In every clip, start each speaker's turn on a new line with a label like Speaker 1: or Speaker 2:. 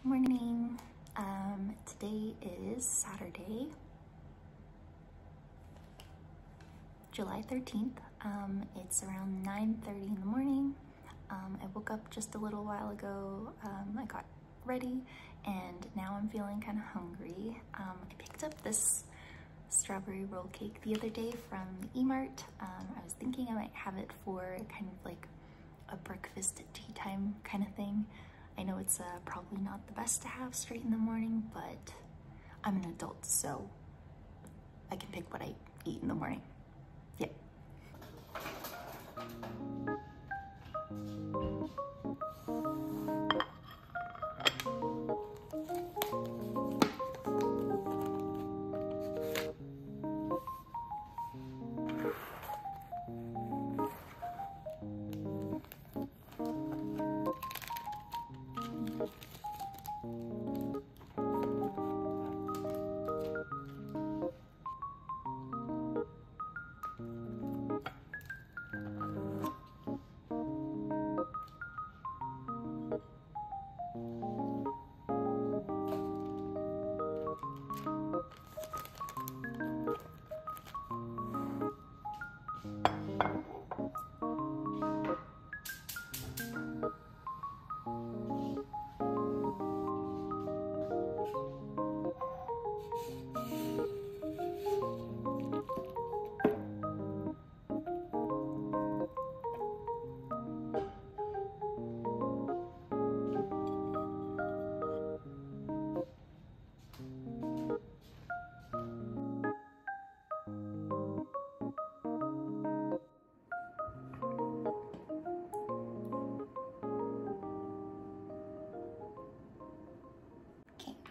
Speaker 1: Morning. Today is Saturday, July 13th. It's around 9:30 in the morning. I woke up just a little while ago. I got ready and now I'm feeling kind of hungry. I picked up this strawberry roll cake the other day from E-Mart. I was thinking I might have it for kind of like a breakfast tea time kind of thing. I know it's probably not the best to have straight in the morning, but I'm an adult, so I can pick what I eat in the morning. Yeah.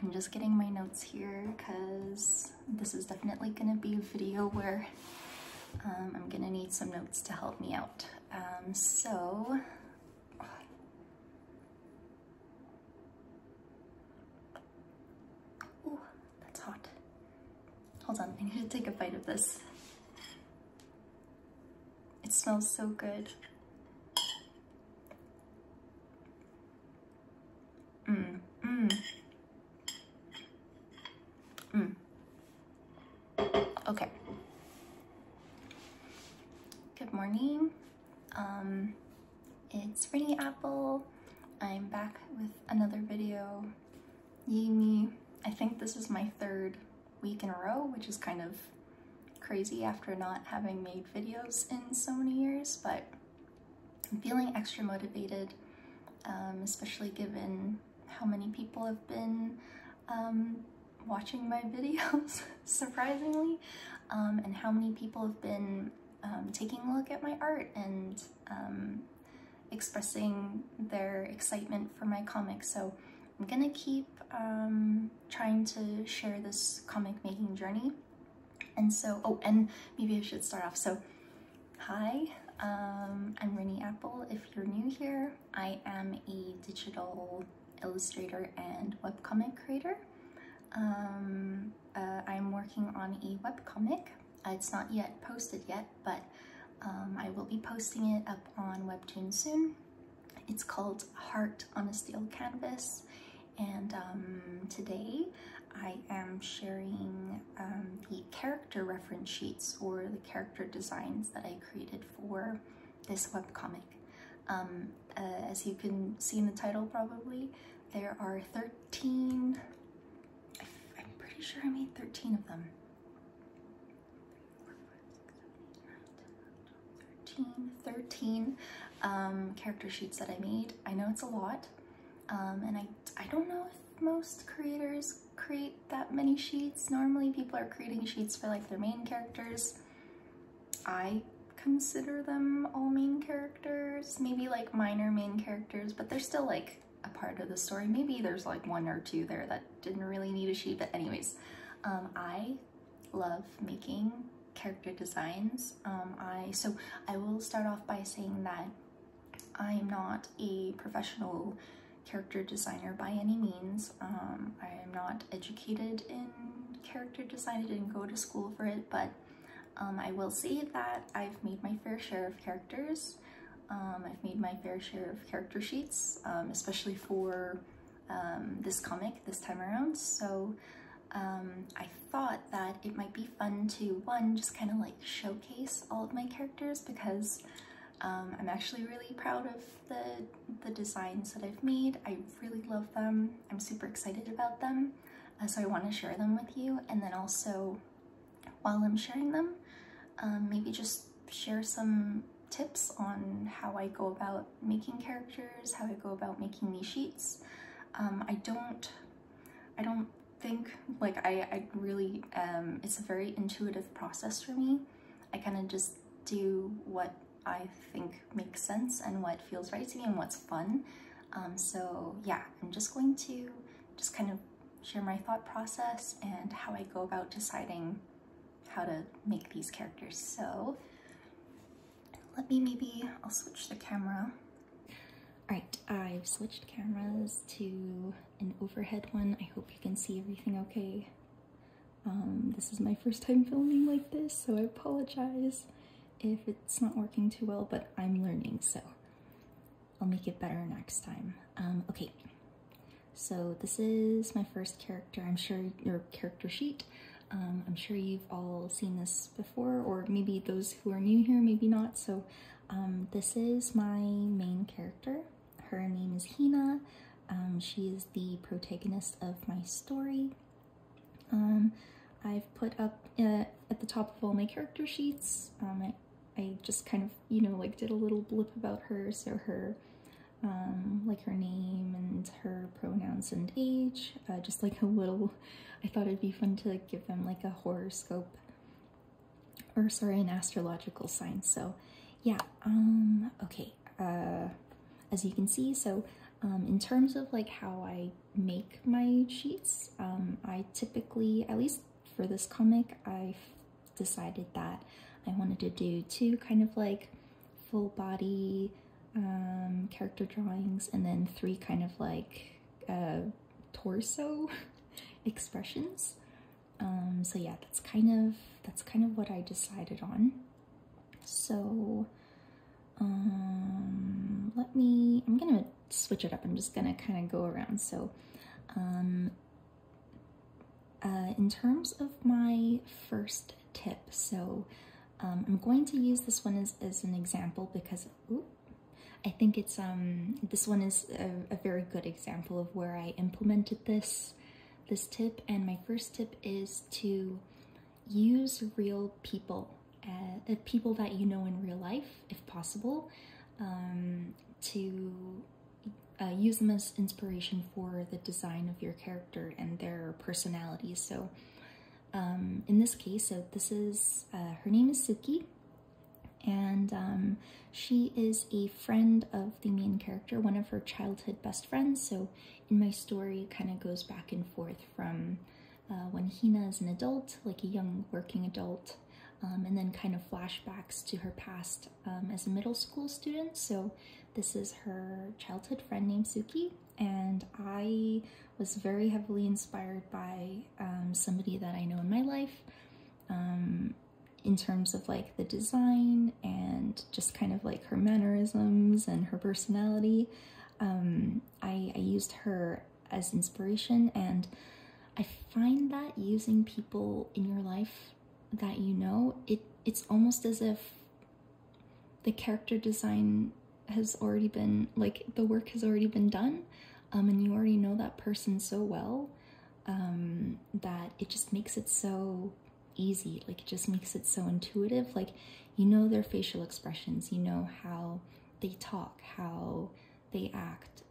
Speaker 1: I'm just getting my notes here because this is definitely going to be a video where I'm going to need some notes to help me out. Ooh, that's hot. Hold on, I need to take a bite of this. It smells so good. Okay. Good morning. It's Riniapple. I'm back with another video. Yay me. I think this is my third week in a row, which is kind of crazy after not having made videos in so many years, but I'm feeling extra motivated, especially given how many people have been watching my videos, surprisingly, and how many people have been taking a look at my art and expressing their excitement for my comics. So I'm gonna keep trying to share this comic making journey. And so, oh, and maybe I should start off. So, hi, I'm Riniapple. If you're new here, I am a digital illustrator and webcomic creator. I'm working on a webcomic. It's not yet posted yet, but I will be posting it up on Webtoon soon. It's called Heart on a Steel Canvas, and today I am sharing the character reference sheets, or the character designs that I created for this webcomic. As you can see in the title probably, there are 13, I'm pretty sure I made 13 of them. 13 character sheets that I made. I know it's a lot, and I don't know if most creators create that many sheets. Normally people are creating sheets for like their main characters. I consider them all main characters, maybe like minor main characters, but they're still like a part of the story. Maybe there's like one or two there that didn't really need a sheet, but anyways, I love making character designs. So I will start off by saying that I am not a professional character designer by any means. I am not educated in character design. I didn't go to school for it, but I will say that I've made my fair share of characters. I've made my fair share of character sheets, especially for this comic this time around. So I thought that it might be fun to, one, just kind of like showcase all of my characters, because I'm actually really proud of the designs that I've made. I really love them. I'm super excited about them. So I want to share them with you. And then also, while I'm sharing them, maybe just share some tips on how I go about making characters, how I go about making these sheets. I don't think, like, I really, it's a very intuitive process for me. I kind of just do what I think makes sense and what feels right to me and what's fun. So yeah, I'm just going to just kind of share my thought process and how I go about deciding how to make these characters. So I'll switch the camera. All right, I've switched cameras to an overhead one. I hope you can see everything okay. This is my first time filming like this, so I apologize if it's not working too well, but I'm learning, so I'll make it better next time. Okay, so this is my first character. I'm sure your character sheet. I'm sure you've all seen this before, or maybe those who are new here, maybe not. So this is my main character. Her name is Hina. She is the protagonist of my story. I've put up at the top of all my character sheets, I just kind of, you know, like did a little blip about her, so her, like her name and her pronouns and age, just like a little, I thought it'd be fun to give them like a horoscope, or sorry, an astrological sign. So yeah, okay, as you can see, so in terms of like how I make my sheets, I typically, at least for this comic, I've decided that I wanted to do 2 kind of like full body character drawings, and then 3 kind of like torso expressions. So yeah, that's kind of what I decided on. So I'm gonna switch it up. I'm just gonna kind of go around. So in terms of my first tip, so I'm going to use this one as an example because I think it's this one is a very good example of where I implemented this tip. And my first tip is to use real people, people that you know in real life, if possible, to use them as inspiration for the design of your character and their personalities. So in this case, so this is, her name is Suki, and she is a friend of the main character, one of her childhood best friends. So in my story, it kind of goes back and forth from when Hina is an adult, like a young working adult, and then kind of flashbacks to her past as a middle school student. So this is her childhood friend named Suki, and I was very heavily inspired by somebody that I know in my life, in terms of like the design and just kind of like her mannerisms and her personality. I used her as inspiration, and I find that using people in your life that you know, it's almost as if the character design has already been, like, the work has already been done, and you already know that person so well, that it just makes it so easy. Like, it just makes it so intuitive. Like, you know their facial expressions, you know how they talk, how they act,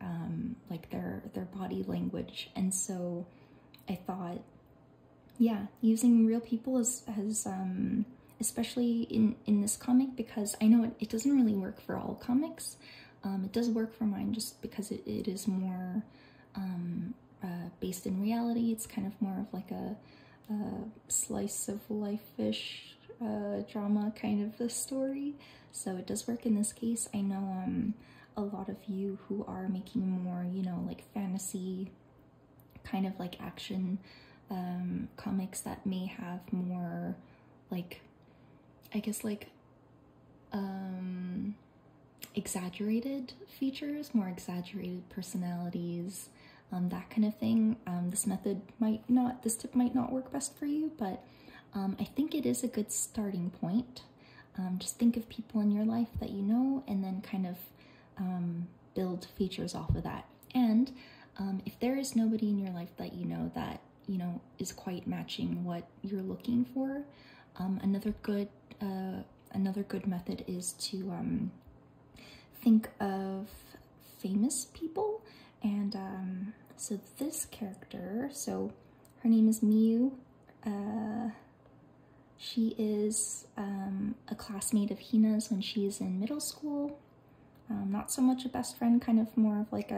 Speaker 1: like their body language. And so I thought, yeah, using real people has especially in this comic, because I know it doesn't really work for all comics, It does work for mine just because it is more based in reality. It's kind of more of like a slice of life-ish drama kind of a story. So it does work in this case. I know a lot of you who are making more, you know, like fantasy kind of like action comics that may have more like, I guess like exaggerated features, more exaggerated personalities, that kind of thing. This tip might not work best for you, but I think it is a good starting point. Just think of people in your life that you know, and then kind of build features off of that. And if there is nobody in your life that you know is quite matching what you're looking for, another good method is to think of famous people. And so this character, so her name is Miyu. She is a classmate of Hina's when she is in middle school. Not so much a best friend, kind of more of like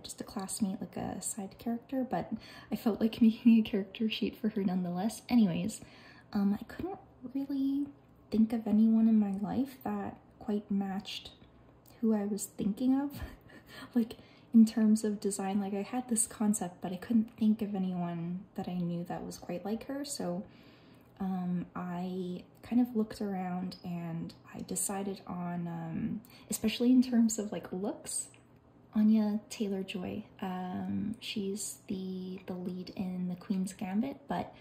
Speaker 1: just a classmate, like a side character, but I felt like making a character sheet for her nonetheless. Anyways, I couldn't really think of anyone in my life that quite matched who I was thinking of. Like in terms of design, like I had this concept, but I couldn't think of anyone that I knew that was quite like her. So I kind of looked around and I decided on, especially in terms of like looks, Anya Taylor-Joy. She's the lead in The Queen's Gambit, but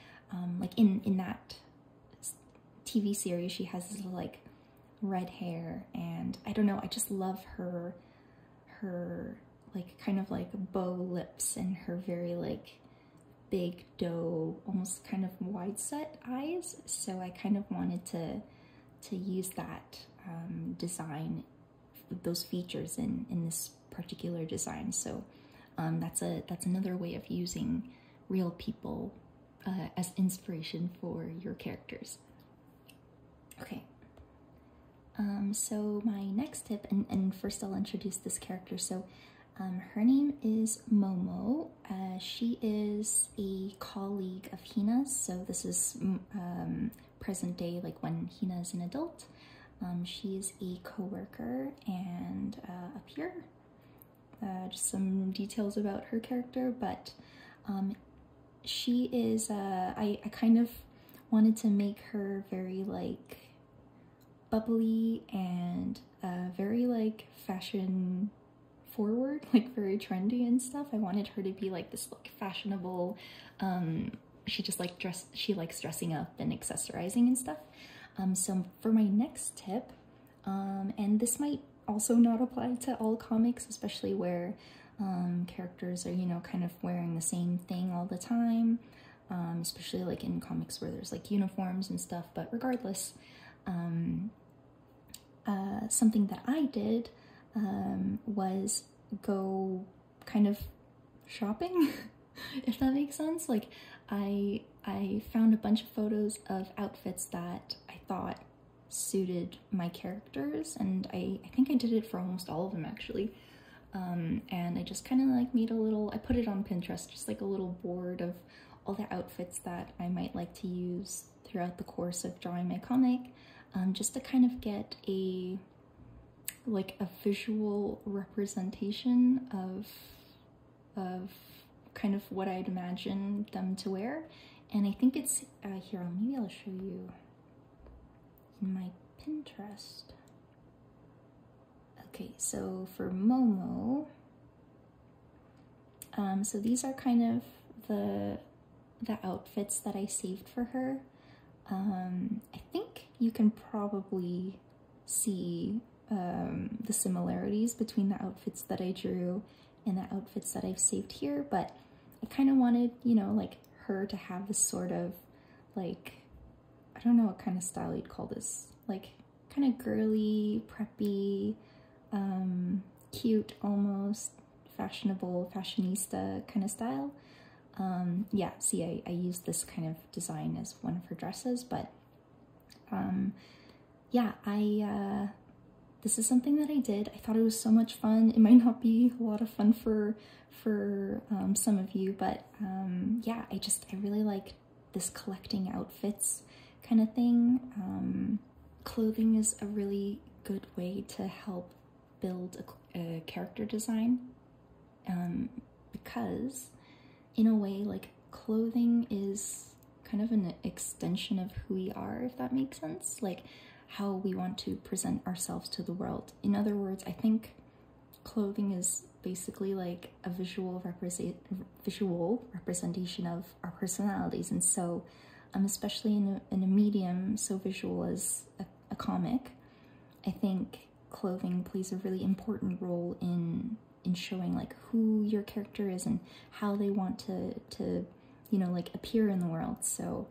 Speaker 1: like in that TV series, she has this like red hair, and I don't know, I just love her like kind of like bow lips and her very like big doe, almost kind of wide set eyes. So I kind of wanted to use that design, those features in this particular design. So that's another way of using real people as inspiration for your characters. Okay. So my next tip, and first I'll introduce this character. So her name is Momo. She is a colleague of Hina's. So this is present day, like when Hina is an adult. She is a co-worker, and up here, just some details about her character, but she is, I kind of wanted to make her very like bubbly and very like fashion forward, like very trendy and stuff. I wanted her to be like this like fashionable, she likes dressing up and accessorizing and stuff. So for my next tip, and this might also not apply to all comics, especially where characters are, you know, kind of wearing the same thing all the time, especially like in comics where there's like uniforms and stuff, but regardless, something that I did was go kind of shopping, if that makes sense. Like I found a bunch of photos of outfits that I thought suited my characters, and I think I did it for almost all of them actually. And I just kind of like made I put it on Pinterest, just like a little board of all the outfits that I might like to use throughout the course of drawing my comic, just to kind of get a visual representation of kind of what I'd imagine them to wear. And I think it's here, maybe I'll show you in my Pinterest. Okay, so for Momo, so these are kind of the outfits that I saved for her. I think you can probably see the similarities between the outfits that I drew and the outfits that I've saved here, but I kind of wanted, you know, like her to have this sort of like, I don't know what kind of style you'd call this, like kind of girly, preppy, cute, almost fashionable, fashionista kind of style. Yeah, see, I used this kind of design as one of her dresses, but yeah, this is something that I did. I thought it was so much fun. It might not be a lot of fun for some of you, but yeah, I really like this collecting outfits kind of thing. Clothing is a really good way to help build a character design, because in a way, like, clothing is kind of an extension of who we are, if that makes sense, like how we want to present ourselves to the world. In other words, I think clothing is basically like a visual representation of our personalities. And so especially in a medium so visual as a comic, I think clothing plays a really important role in showing like who your character is and how they want to you know, like, appear in the world. So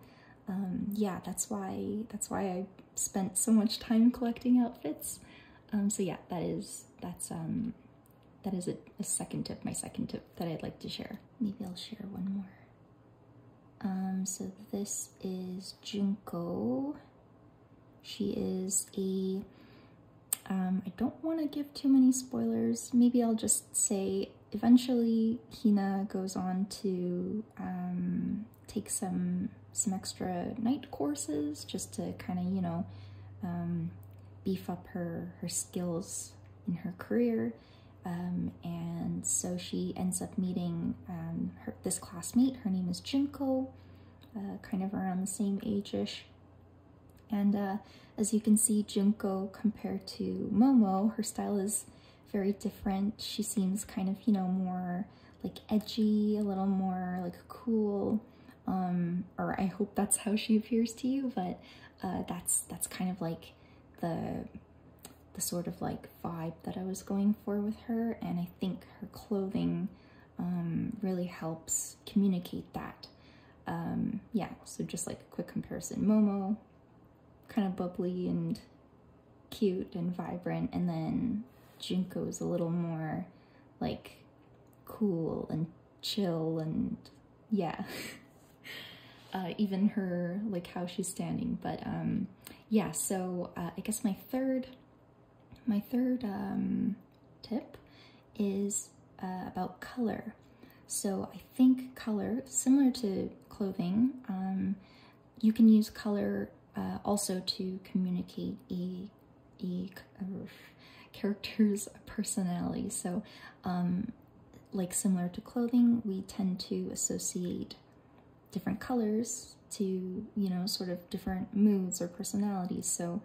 Speaker 1: yeah, that's why I spent so much time collecting outfits. So yeah, that is a second tip, my second tip that I'd like to share. Maybe I'll share one more. So this is Junko. She is a, I don't want to give too many spoilers. Maybe I'll just say eventually Hina goes on to take some extra night courses just to kind of, you know, beef up her skills in her career. And so she ends up meeting this classmate. Her name is Junko, kind of around the same age-ish. And as you can see, Junko, compared to Momo, her style is very different. She seems kind of, you know, more like edgy, a little more like cool, or I hope that's how she appears to you, but that's kind of like the sort of like vibe that I was going for with her, and I think her clothing really helps communicate that. Yeah, so just like a quick comparison, Momo, kind of bubbly and cute and vibrant, and then Junko's a little more like cool and chill, and yeah. Even her, like how she's standing. But yeah, so I guess my third tip is about color. So I think color, similar to clothing, you can use color also to communicate a character's personality. So like similar to clothing, we tend to associate different colors to, you know, sort of different moods or personalities. So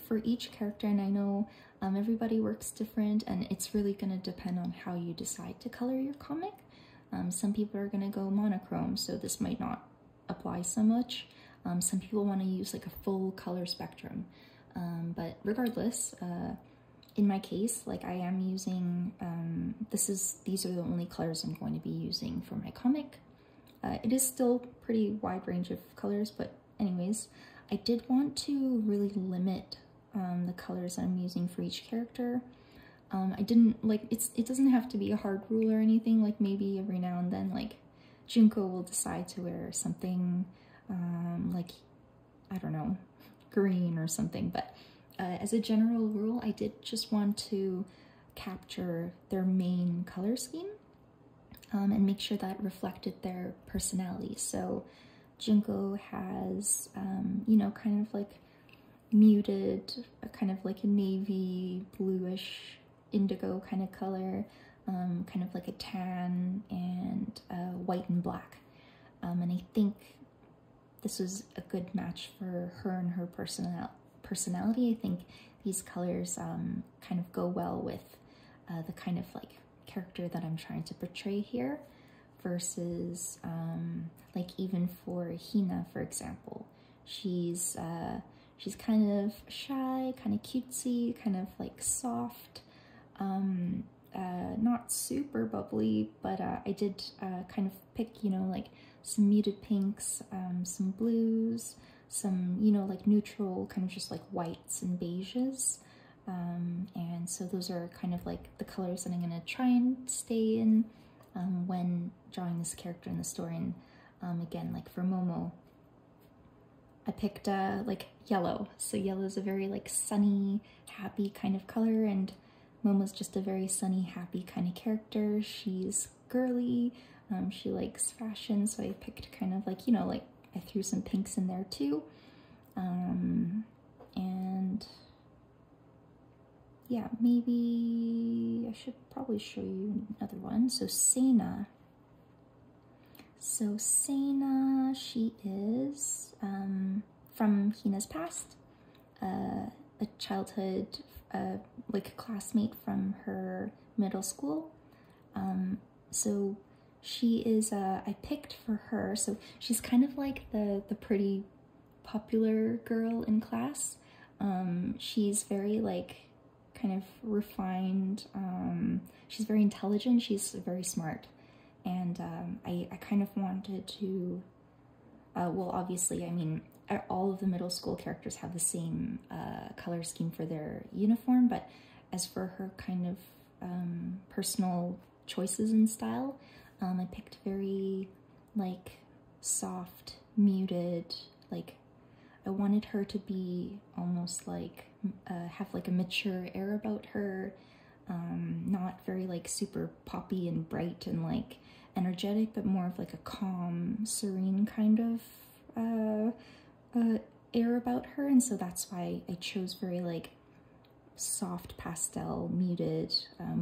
Speaker 1: for each character, and I know everybody works different, and it's really going to depend on how you decide to color your comic. Some people are going to go monochrome, so this might not apply so much. Some people want to use like a full color spectrum. But regardless, in my case, like I am using, these are the only colors I'm going to be using for my comic. It is still pretty wide range of colors, but anyways, I did want to really limit the colors that I'm using for each character. I didn't, like, it doesn't have to be a hard rule or anything, like maybe every now and then, like, Junko will decide to wear something, like, I don't know, green or something, but as a general rule, I did just want to capture their main color scheme, and make sure that reflected their personality. So Junko has, you know, kind of like muted, kind of like a navy bluish indigo kind of color, kind of like a tan, and white and black. And I think this was a good match for her and her personality. I think these colors kind of go well with the kind of like character that I'm trying to portray here, versus like even for Hina, for example, she's kind of shy, kind of cutesy, kind of like soft, not super bubbly, but I did kind of pick, you know, like some muted pinks, some blues, some, you know, like neutral, kind of just like whites and beiges. And so those are kind of like the colors that I'm going to try and stay in when drawing this character in the story. And again, like for Momo, I picked like yellow. So yellow is a very like sunny, happy kind of color, and Momo's just a very sunny, happy kind of character. She's girly, she likes fashion, so I picked kind of like, you know, like I threw some pinks in there too. And yeah, maybe I should probably show you another one. So Sena. So Sena, she is from Hina's past, a childhood like classmate from her middle school. So she is, I picked for her, so she's kind of like the pretty popular girl in class. She's very like kind of refined, she's very intelligent, she's very smart. And I kind of wanted to, well, obviously, I mean, all of the middle school characters have the same color scheme for their uniform, but as for her kind of personal choices and style, I picked very, like, soft, muted, like, I wanted her to be almost like, have like a mature air about her, not very like super poppy and bright and like energetic, but more of like a calm, serene kind of air about her. And so that's why I chose very like soft pastel, muted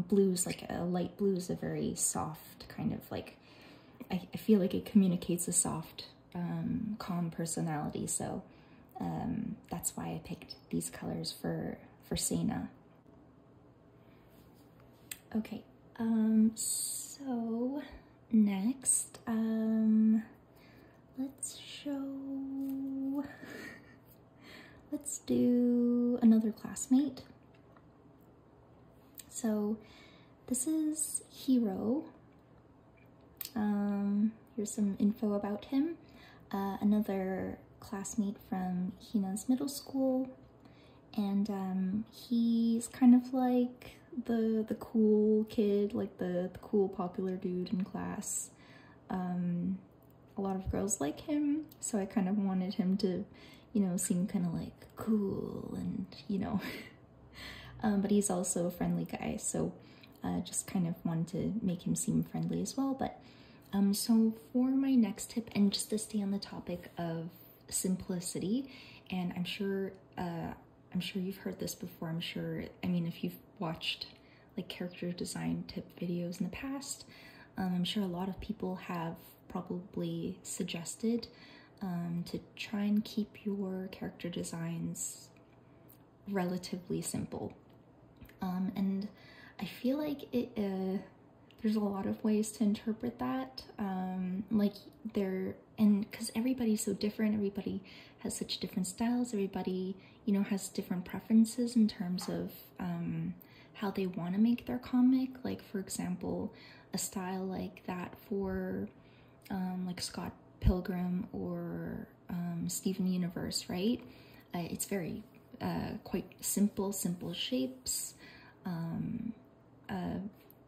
Speaker 1: blues. Like a light blue is a very soft kind of like, I feel like it communicates a soft, calm personality. So that's why I picked these colors for Sena. Okay, so next, let's do another classmate. So this is Hiro. Here's some info about him. Another classmate from Hina's middle school, and he's kind of like the cool kid, like the cool popular dude in class. A lot of girls like him, so I kind of wanted him to, you know, seem kind of like cool and, you know, but he's also a friendly guy, so just kind of wanted to make him seem friendly as well. But so for my next tip, and just to stay on the topic of simplicity, and I'm sure you've heard this before. I mean, if you've watched like character design tip videos in the past, I'm sure a lot of people have probably suggested to try and keep your character designs relatively simple. And I feel like there's a lot of ways to interpret that. And because everybody's so different, everybody has such different styles, everybody, you know, has different preferences in terms of how they want to make their comic. Like, for example, a style like that for like Scott Pilgrim or Steven Universe, right? It's very quite simple shapes,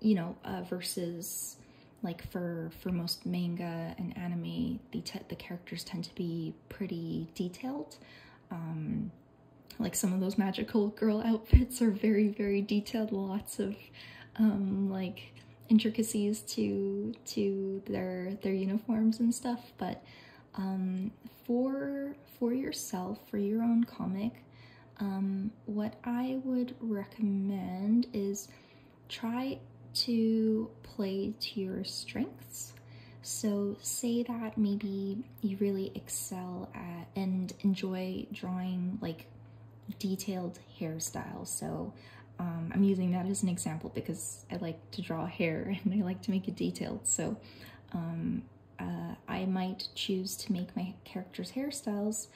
Speaker 1: you know, versus like for most manga and anime, the characters tend to be pretty detailed. Like some of those magical girl outfits are very, very detailed, lots of like intricacies to their uniforms and stuff. But for yourself, for your own comic, what I would recommend is try to play to your strengths. So say that maybe you really excel at and enjoy drawing like detailed hairstyles. So I'm using that as an example because I like to draw hair and I like to make it detailed. So I might choose to make my characters' hairstyles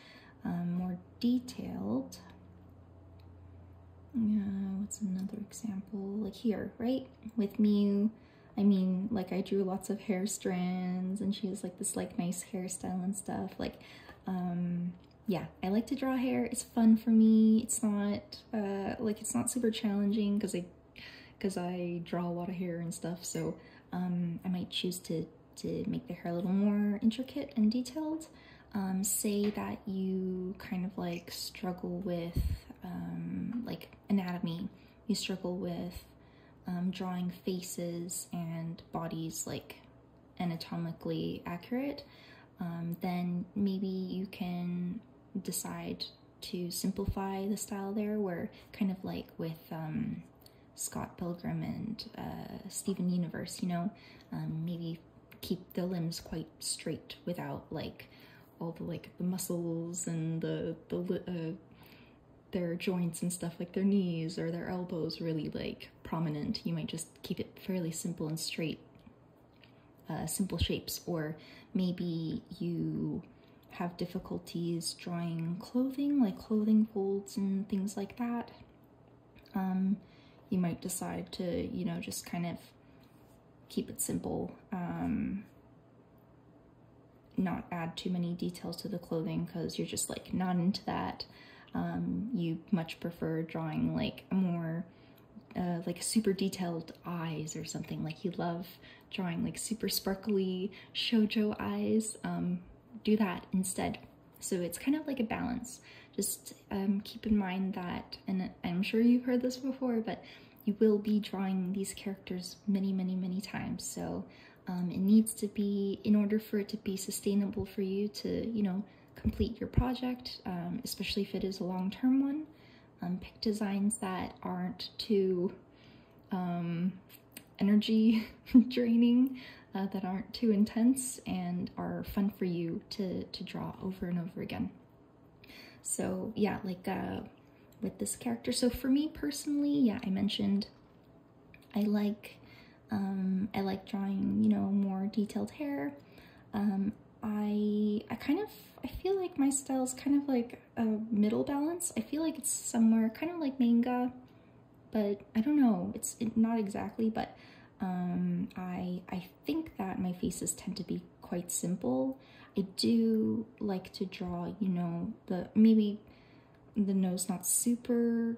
Speaker 1: more detailed. What's another example? Like here, right? With Miu, I mean, like I drew lots of hair strands and she has like this like nice hairstyle and stuff. Like, yeah, I like to draw hair. It's fun for me. It's not like it's not super challenging because I draw a lot of hair and stuff. So I might choose to make the hair a little more intricate and detailed. Say that you kind of like struggle with like anatomy, you struggle with drawing faces and bodies like anatomically accurate, then maybe you can decide to simplify the style there, where kind of like with Scott Pilgrim and Steven Universe, you know, maybe keep the limbs quite straight without like all the like the muscles and their joints and stuff, like their knees or their elbows really like prominent. You might just keep it fairly simple and straight, simple shapes. Or maybe you have difficulties drawing clothing, like clothing folds and things like that. You might decide to, you know, just kind of keep it simple, not add too many details to the clothing because you're just like not into that. You much prefer drawing like more like super detailed eyes or something, like you love drawing like super sparkly shoujo eyes. Do that instead. So it's kind of like a balance. Just keep in mind that, and I'm sure you've heard this before, but you will be drawing these characters many, many, many times. So it needs to be, in order for it to be sustainable for you to, you know, complete your project, especially if it is a long-term one, pick designs that aren't too energy draining, that aren't too intense and are fun for you to draw over and over again. So yeah, like with this character, so for me personally, yeah, I mentioned I like drawing, you know, more detailed hair. I feel like my style is kind of like a middle balance. I feel like it's somewhere kind of like manga, but I don't know, it's not exactly, but I think that my faces tend to be quite simple. I do like to draw, you know, maybe the nose not super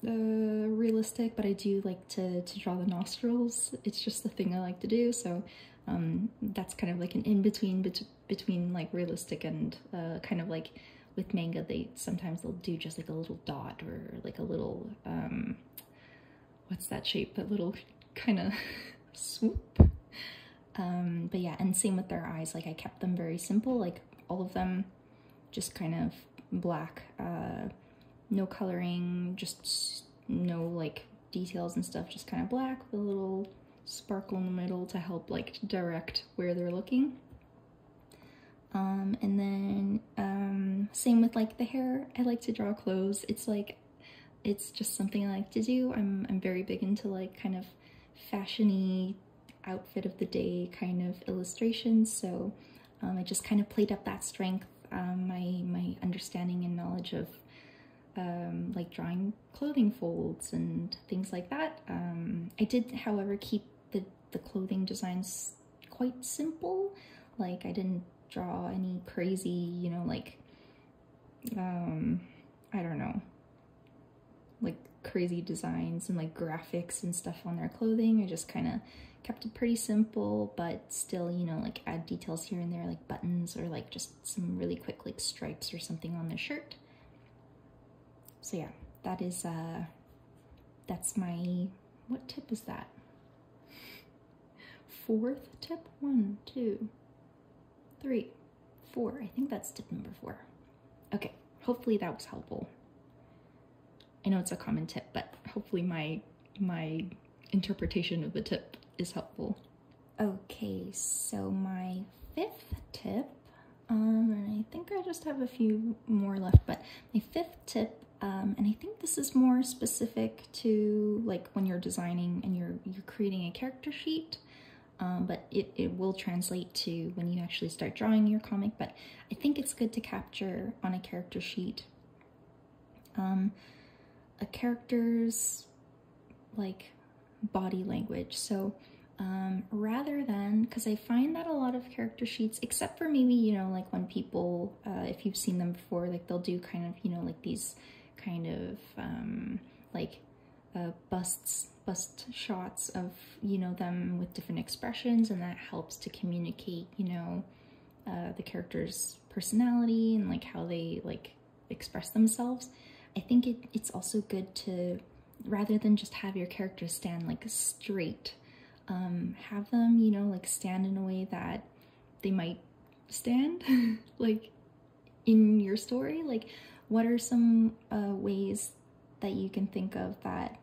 Speaker 1: realistic, but I do like to draw the nostrils. It's just the thing I like to do. So that's kind of like an in-between between like realistic and kind of like with manga, sometimes they'll do just like a little dot or like a little what's that shape, that little kind of swoop. But yeah, and same with their eyes, like I kept them very simple, like all of them just kind of black, no coloring, just no like details and stuff, just kind of black with a little sparkle in the middle to help like direct where they're looking. And then same with like the hair, I like to draw clothes. It's just something I like to do. I'm very big into like kind of fashion-y outfit of the day kind of illustrations, so I just kind of played up that strength, my understanding and knowledge of like drawing clothing folds and things like that. I did, however, keep the clothing designs quite simple. Like I didn't draw any crazy, you know, like I don't know, like crazy designs and like graphics and stuff on their clothing. I just kind of kept it pretty simple, but still, you know, like add details here and there, like buttons or like just some really quick like stripes or something on the shirt. So yeah, that is that's my, what tip is that? Fourth tip? 1, 2, 3, 4. I think that's tip number 4. Okay, hopefully that was helpful. I know it's a common tip, but hopefully my interpretation of the tip is helpful. Okay, so my 5th tip, and I think I just have a few more left, but my 5th tip, and I think this is more specific to like when you're designing and you're creating a character sheet, but it will translate to when you actually start drawing your comic, but I think it's good to capture on a character sheet a character's like body language. So rather than, because I find that a lot of character sheets, except for maybe, you know, like when people, if you've seen them before, like they'll do kind of, you know, like these kind of like bust shots of, you know, them with different expressions, and that helps to communicate, you know, the character's personality and like how they like express themselves, I think it's also good to, rather than just have your characters stand like straight, have them, you know, like stand in a way that they might stand like in your story. Like, what are some ways that you can think of that,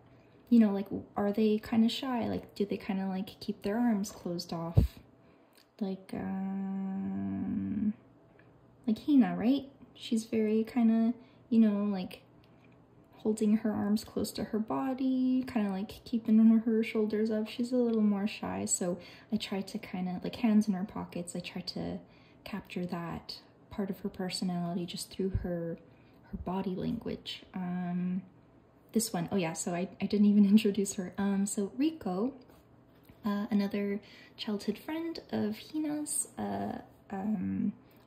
Speaker 1: you know, like, are they kind of shy? Like, do they kind of like keep their arms closed off? Like Hina, right? She's very kind of, you know, like holding her arms close to her body, kind of like keeping her shoulders up. She's a little more shy, so I try to kind of, like, hands in her pockets, I try to capture that part of her personality just through her body language. This one, oh yeah, so I didn't even introduce her. So Riko, another childhood friend of Hina's,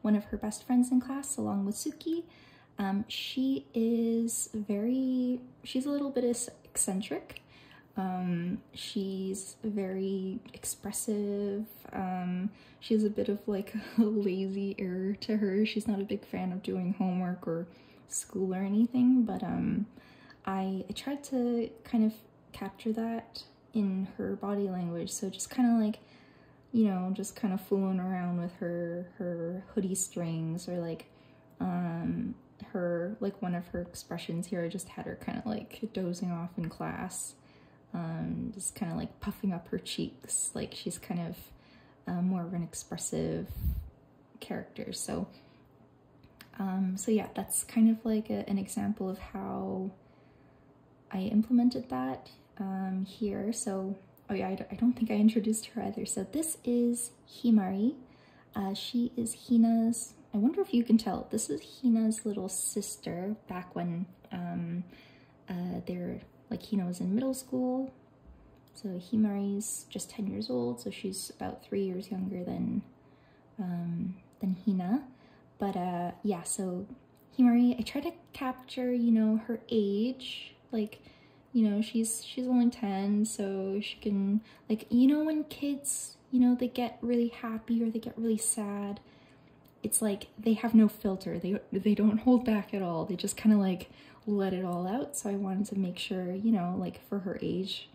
Speaker 1: one of her best friends in class, along with Suki. She's a little bit eccentric. She's very expressive. She has a bit of like a lazy air to her. She's not a big fan of doing homework or school or anything, but I tried to kind of capture that in her body language. So just kind of like, you know, just kind of fooling around with her hoodie strings, or like her, like, one of her expressions here, I just had her kind of like dozing off in class, just kind of like puffing up her cheeks, like she's kind of more of an expressive character. So yeah, that's kind of like an example of how I implemented that here. So, oh yeah, I don't think I introduced her either. So this is Himari. She is Hina's, I wonder if you can tell, this is Hina's little sister back when Hina was in middle school. So Himari's just 10 years old, so she's about 3 years younger than Hina. But yeah, so Himari, I try to capture, you know, her age. Like, you know, she's only 10, so she can, like, you know, when kids, you know, they get really happy or they get really sad, it's like they have no filter. They don't hold back at all. They just kind of like let it all out. So I wanted to make sure, you know, like for her age,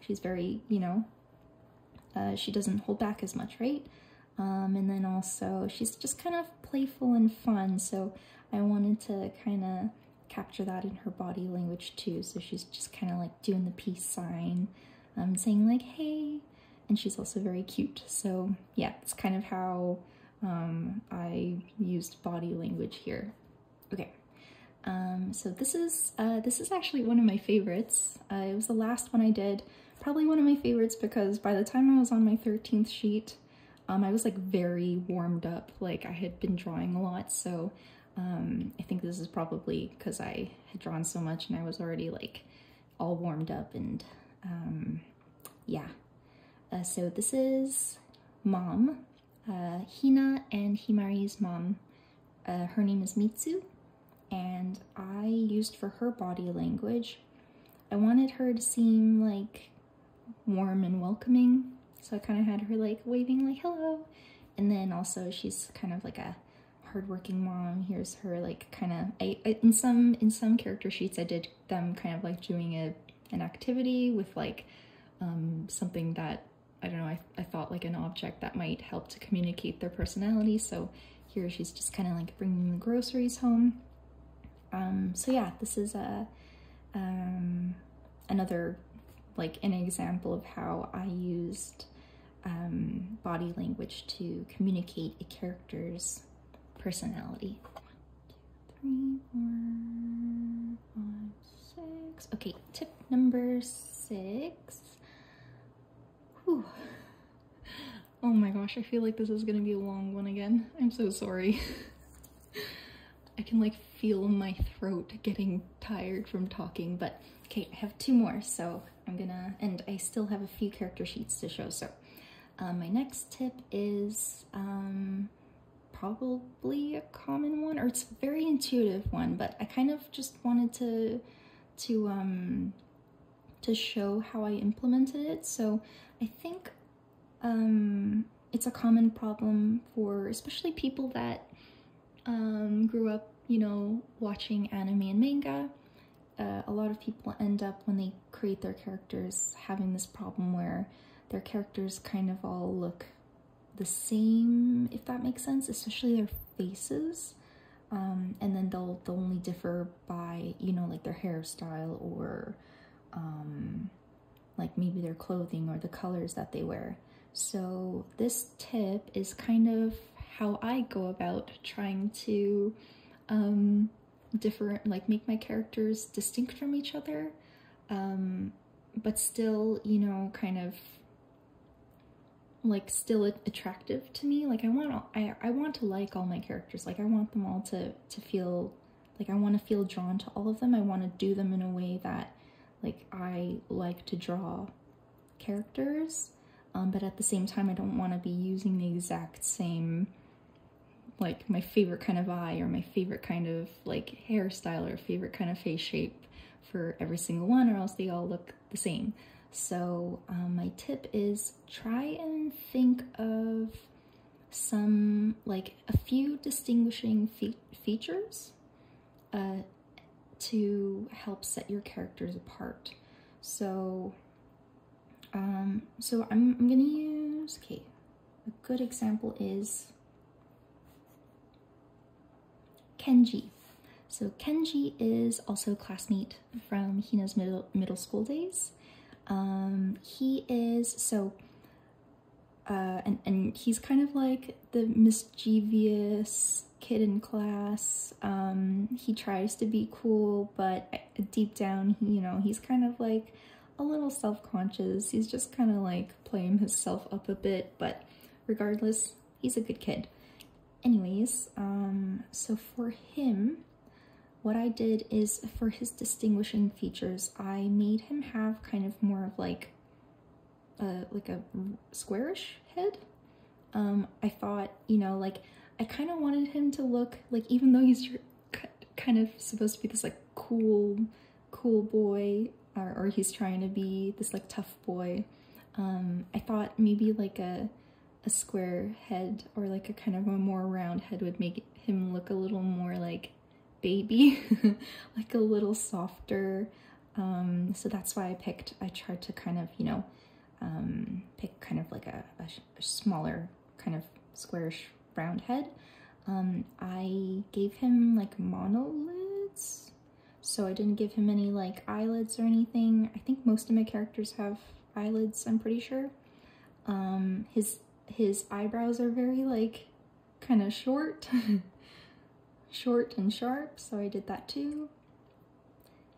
Speaker 1: she's very, you know, she doesn't hold back as much, right? And then also she's just kind of playful and fun. So I wanted to kind of capture that in her body language too. So she's just kind of like doing the peace sign, saying like, hey, and she's also very cute. So yeah, it's kind of how I used body language here. Okay, so this is actually one of my favorites. It was the last one I did, probably one of my favorites because by the time I was on my 13th sheet, I was like very warmed up, like I had been drawing a lot. So I think this is probably because I had drawn so much and I was already like all warmed up, and yeah. So this is Mom, Hina and Himari's mom. Her name is Mitsu, and I used for her body language, I wanted her to seem like warm and welcoming. So I kind of had her like waving like hello, and then also she's kind of like a hardworking mom. Here's her like kind of, in some character sheets I did them kind of like doing an activity with like something that, I don't know, I thought like an object that might help to communicate their personality. So here she's just kind of like bringing the groceries home. So yeah, this is another, like an example of how I used body language to communicate a character's personality. 1, 2, 3, 4, 5, 6. Okay, tip number 6. Whew. Oh my gosh, I feel like this is gonna be a long one again. I'm so sorry. I can like feel my throat getting tired from talking, but okay, I have 2 more, so I'm gonna, and I still have a few character sheets to show. So my next tip is probably a common one, or it's a very intuitive one, but I kind of just wanted to show how I implemented it. So I think it's a common problem for especially people that grew up, you know, watching anime and manga. A lot of people end up, when they create their characters, having this problem where their characters kind of all look the same, if that makes sense, especially their faces. And then they'll only differ by, you know, like their hairstyle or like maybe their clothing or the colors that they wear. So this tip is kind of how I go about trying to make my characters distinct from each other, but still, you know, kind of like still attractive to me. Like I want to like all my characters. Like I want them all to feel like I want to feel drawn to all of them. I want to do them in a way that like I like to draw characters, but at the same time I don't want to be using the exact same, like my favorite kind of eye or my favorite kind of like hairstyle or favorite kind of face shape for every single one, or else they all look the same. So my tip is try and think of some, like a few distinguishing features to help set your characters apart. So I'm gonna use, okay, a good example is Kenji. So Kenji is also a classmate from Hina's middle school days. He is so and he's kind of like the mischievous kid in class. He tries to be cool, but deep down, you know, he's kind of like a little self-conscious. He's just kind of like playing himself up a bit, but regardless, he's a good kid. Anyways, so for him, what I did is, for his distinguishing features, I made him have kind of more of like a squarish head. I thought, you know, like I kind of wanted him to look like, even though he's kind of supposed to be this like cool boy, or he's trying to be this like tough boy, I thought maybe like a square head or like a kind of a more round head would make him look a little more like baby, like a little softer. So that's why I tried to kind of, you know, pick kind of like a smaller kind of squarish round head. I gave him like monolids, so I didn't give him any like eyelids or anything. I think most of my characters have eyelids, I'm pretty sure. His eyebrows are very like kind of short short and sharp, so I did that too.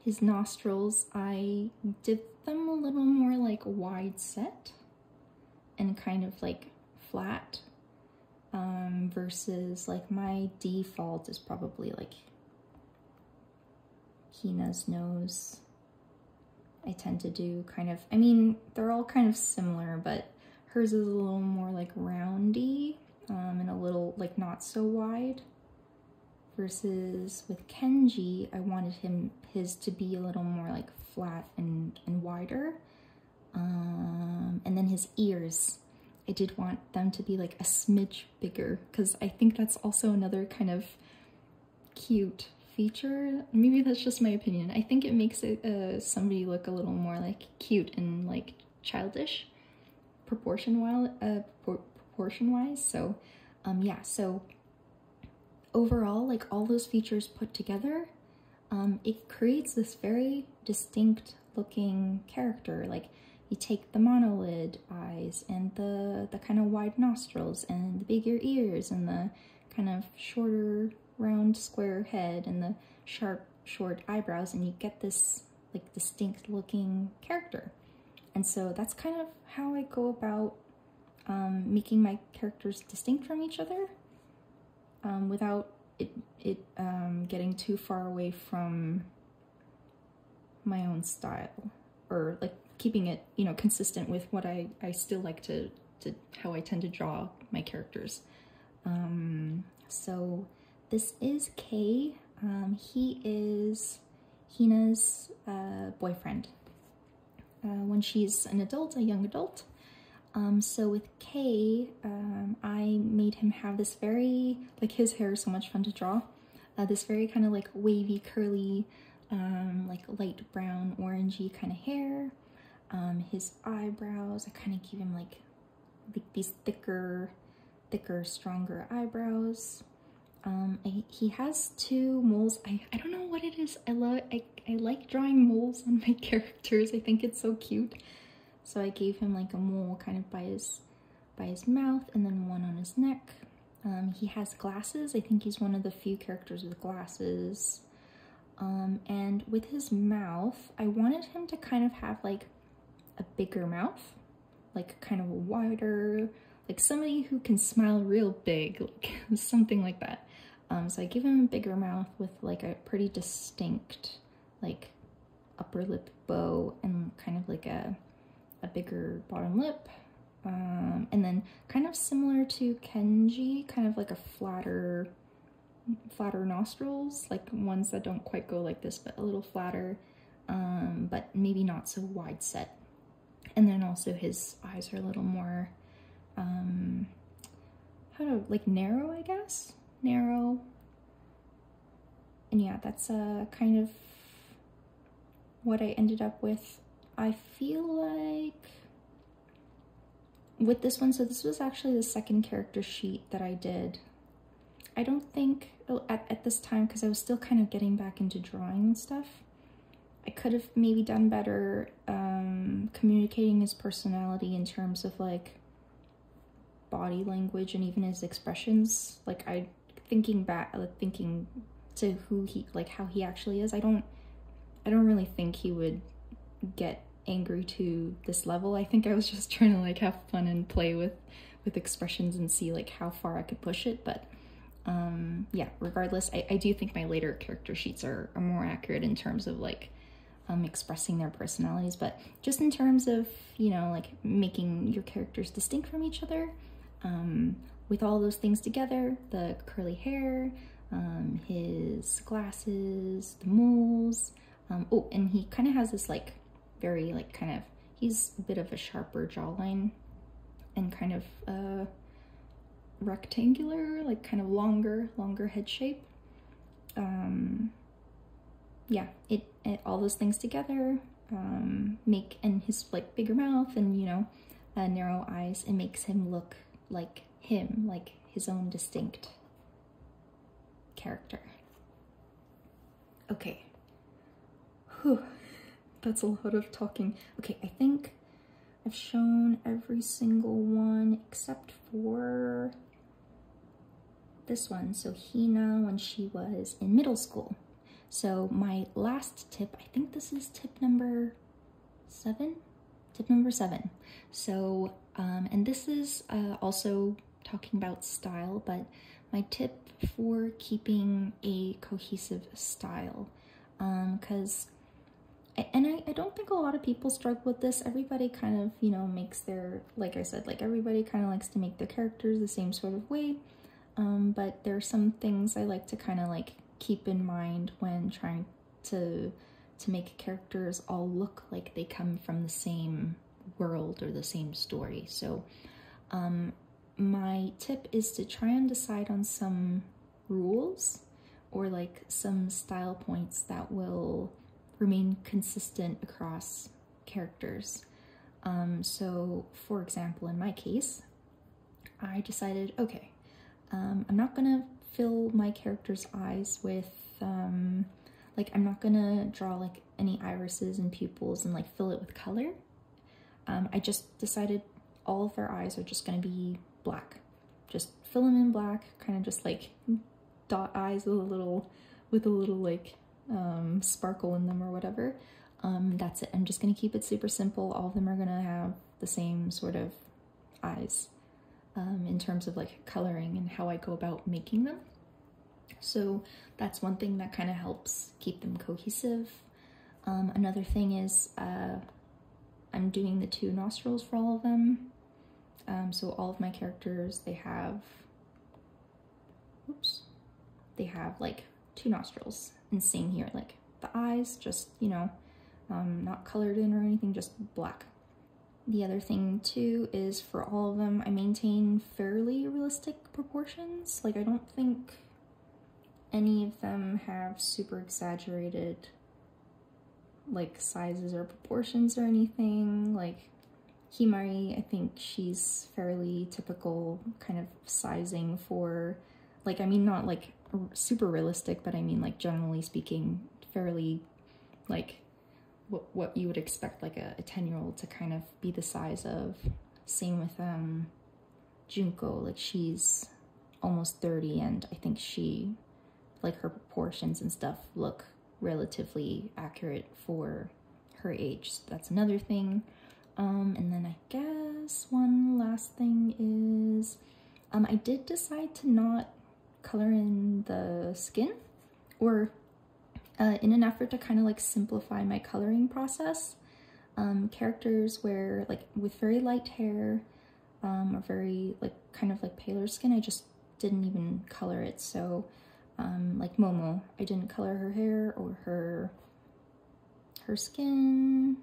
Speaker 1: His nostrils, I did them a little more like wide set and kind of like flat, versus like my default is probably like Hina's nose. I tend to do kind of, I mean, they're all kind of similar, but hers is a little more like roundy, and a little like not so wide. Versus with Kenji, I wanted his to be a little more like flat and wider. And then his ears, I did want them to be like a smidge bigger, because I think that's also another kind of cute feature. Maybe that's just my opinion. I think it makes it somebody look a little more like cute and like childish proportion-wise. So yeah, so overall, like all those features put together, it creates this very distinct looking character. Like you take the monolid eyes and the kind of wide nostrils and the bigger ears and the kind of shorter round square head and the sharp short eyebrows, and you get this like distinct looking character. And so that's kind of how I go about making my characters distinct from each other, without it getting too far away from my own style, or like keeping it, you know, consistent with what I still like to how I tend to draw my characters. So this is Kay. He is Hina's boyfriend. When she's an adult, a young adult, So with Kay, I made him have this very, like his hair is so much fun to draw, this very kind of like wavy, curly, like light brown, orangey kind of hair. His eyebrows, I kind of give him like these thicker, stronger eyebrows. He has 2 moles. I don't know what it is. I like drawing moles on my characters. I think it's so cute. So I gave him like a mole kind of by his mouth, and then one on his neck. He has glasses. I think he's one of the few characters with glasses. And with his mouth, I wanted him to kind of have like a bigger mouth, like kind of wider, like somebody who can smile real big, like something like that. So I give him a bigger mouth with like a pretty distinct like upper lip bow and kind of like a bigger bottom lip. And then kind of similar to Kenji, kind of like a flatter nostrils, like ones that don't quite go like this, but a little flatter, but maybe not so wide set. And then also his eyes are a little more, like narrow, I guess? Narrow. And yeah, that's kind of what I ended up with. I feel like with this one, so this was actually the second character sheet that I did. I don't think, at this time, because I was still kind of getting back into drawing and stuff, I could have maybe done better communicating his personality in terms of like body language and even his expressions. Like thinking to who he, like how he actually is, I don't really think he would get angry to this level. I think I was just trying to like have fun and play with expressions and see like how far I could push it. But yeah, regardless, I do think my later character sheets are more accurate in terms of like expressing their personalities, but just in terms of, you know, like making your characters distinct from each other, with all those things together, the curly hair, his glasses, the moles, oh, and he kind of has this like very like kind of, he's a bit of a sharper jawline and kind of rectangular, like kind of longer head shape. Yeah, it all those things together and his like bigger mouth and, you know, narrow eyes, it makes him look like his own distinct character. Okay. Whew. That's a lot of talking. Okay, I think I've shown every single one except for this one. So Hina when she was in middle school. So my last tip, I think this is tip number 7? Tip number 7. So, and this is also talking about style, but my tip for keeping a cohesive style, because I don't think a lot of people struggle with this. Everybody kind of, you know, makes their, like I said, like everybody kind of likes to make their characters the same sort of way. But there are some things I like to kind of like keep in mind when trying to make characters all look like they come from the same world or the same story. So my tip is to try and decide on some rules or like some style points that will remain consistent across characters. So for example, in my case, I decided, okay, I'm not gonna fill my character's eyes with, like I'm not gonna draw like any irises and pupils and like fill it with color. I just decided all of their eyes are just gonna be black. Just fill them in black, kind of just like dot eyes with a little like sparkle in them or whatever. That's it. I'm just gonna keep it super simple. All of them are gonna have the same sort of eyes in terms of like coloring and how I go about making them. So that's one thing that kind of helps keep them cohesive. Another thing is I'm doing the 2 nostrils for all of them. So all of my characters, they have like 2 nostrils. And same here, like the eyes, just, you know, not colored in or anything, just black. The other thing too is for all of them, I maintain fairly realistic proportions. Like I don't think any of them have super exaggerated like sizes or proportions or anything. Like Himari, I think she's fairly typical kind of sizing for, like, I mean, not like super realistic, but I mean like generally speaking, fairly like what you would expect like a 10-year-old to kind of be the size of. Same with Junko, like she's almost 30 and I think she, like her proportions and stuff look relatively accurate for her age. So that's another thing. And then I guess one last thing is I did decide to not color in the skin, or in an effort to kind of like simplify my coloring process. Characters where like with very light hair or very like kind of like paler skin, I just didn't even color it. So like Momo, I didn't color her hair or her skin.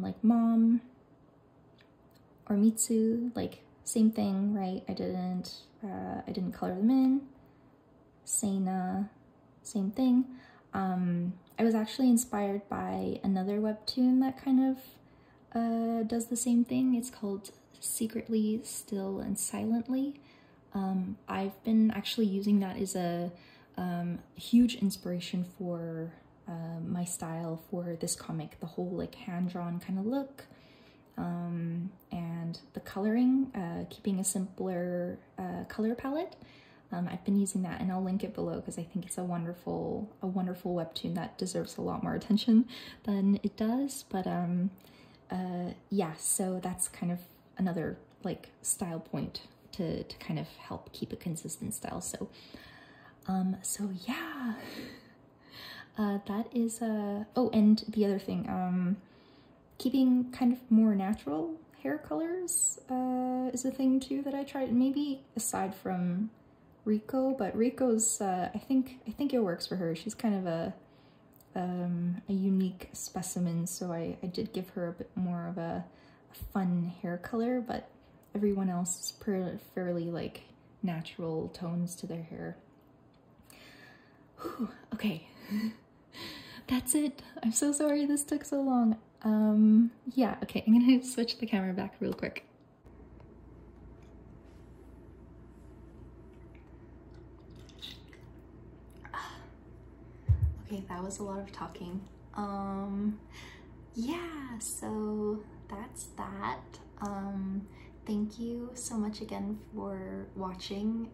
Speaker 1: Like Mom or Mitsu, like same thing, right? I didn't color them in. Seina, same thing. I was actually inspired by another webtoon that kind of does the same thing. It's called Secretly, Still, and Silently. I've been actually using that as a huge inspiration for my style for this comic, the whole like hand-drawn kind of look, and the coloring, keeping a simpler color palette. I've been using that, and I'll link it below because I think it's a wonderful webtoon that deserves a lot more attention than it does. But yeah, so that's kind of another like style point to kind of help keep a consistent style. So so yeah, that is oh, and the other thing, keeping kind of more natural hair colors is a thing too that I tried, maybe aside from Riko, but Riko's I think it works for her. She's kind of a unique specimen, so I did give her a bit more of a fun hair color, but everyone else is fairly like natural tones to their hair. Whew, okay, that's it. I'm so sorry this took so long. Yeah, okay, I'm gonna switch the camera back real quick. Okay, that was a lot of talking. Yeah, so that's that. Thank you so much again for watching,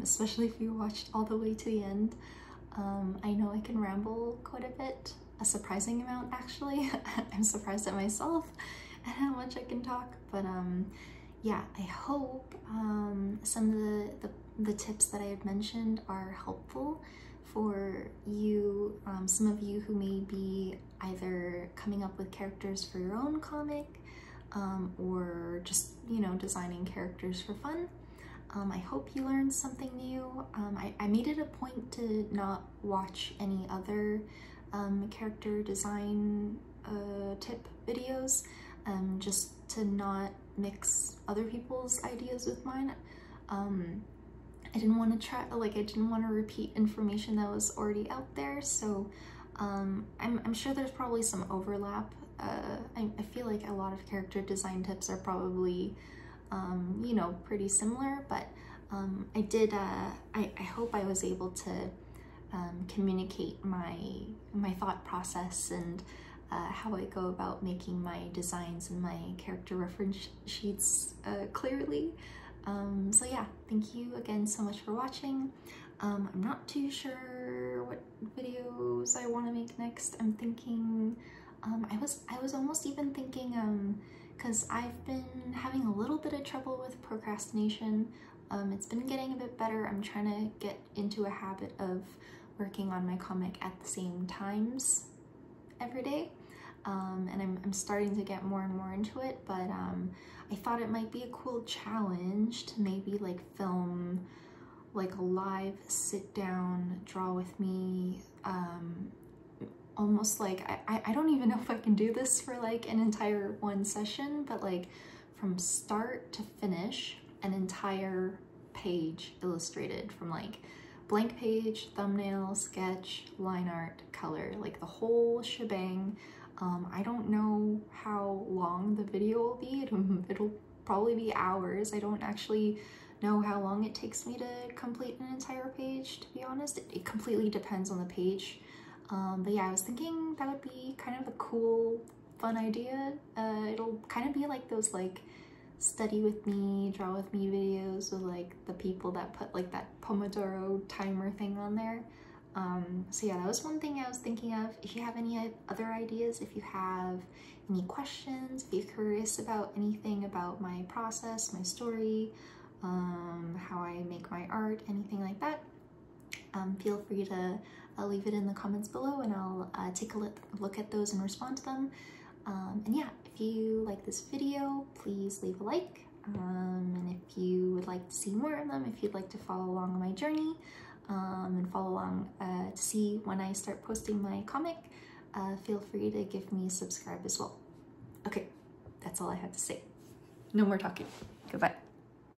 Speaker 1: especially if you watched all the way to the end. I know I can ramble quite a bit, a surprising amount actually. I'm surprised at myself and how much I can talk, but yeah, I hope some of the tips that I had mentioned are helpful for you, some of you who may be either coming up with characters for your own comic, or just, you know, designing characters for fun. I hope you learned something new. I made it a point to not watch any other character design tip videos, just to not mix other people's ideas with mine. I didn't want to try, like, I didn't want to repeat information that was already out there, so I'm sure there's probably some overlap. I feel like a lot of character design tips are probably, you know, pretty similar, but I hope I was able to communicate my thought process and how I go about making my designs and my character reference sheets clearly. So yeah, thank you again so much for watching. I'm not too sure what videos I want to make next. I'm thinking, I was almost even thinking, because I've been having a little bit of trouble with procrastination. It's been getting a bit better. I'm trying to get into a habit of working on my comic at the same times every day. And I'm starting to get more and more into it, but I thought it might be a cool challenge to maybe like film like a live sit down draw with me almost like, I don't even know if I can do this for like an entire one session, but like from start to finish, an entire page illustrated from like blank page, thumbnail, sketch, line art, color, like the whole shebang. I don't know how long the video will be. It'll probably be hours. I don't actually know how long it takes me to complete an entire page, to be honest. It completely depends on the page. But yeah, I was thinking that would be kind of a cool, fun idea. It'll kind of be like those like study with me, draw with me videos with like the people that put like that Pomodoro timer thing on there. So yeah, that was one thing I was thinking of. If you have any other ideas, if you have any questions, if you're curious about anything about my process, my story, how I make my art, anything like that, feel free to leave it in the comments below, and I'll take a look at those and respond to them. And yeah, if you like this video, please leave a like. And if you would like to see more of them, if you'd like to follow along on my journey, and follow along to see when I start posting my comic, feel free to give me a subscribe as well. Okay, that's all I have to say. No more talking. Goodbye.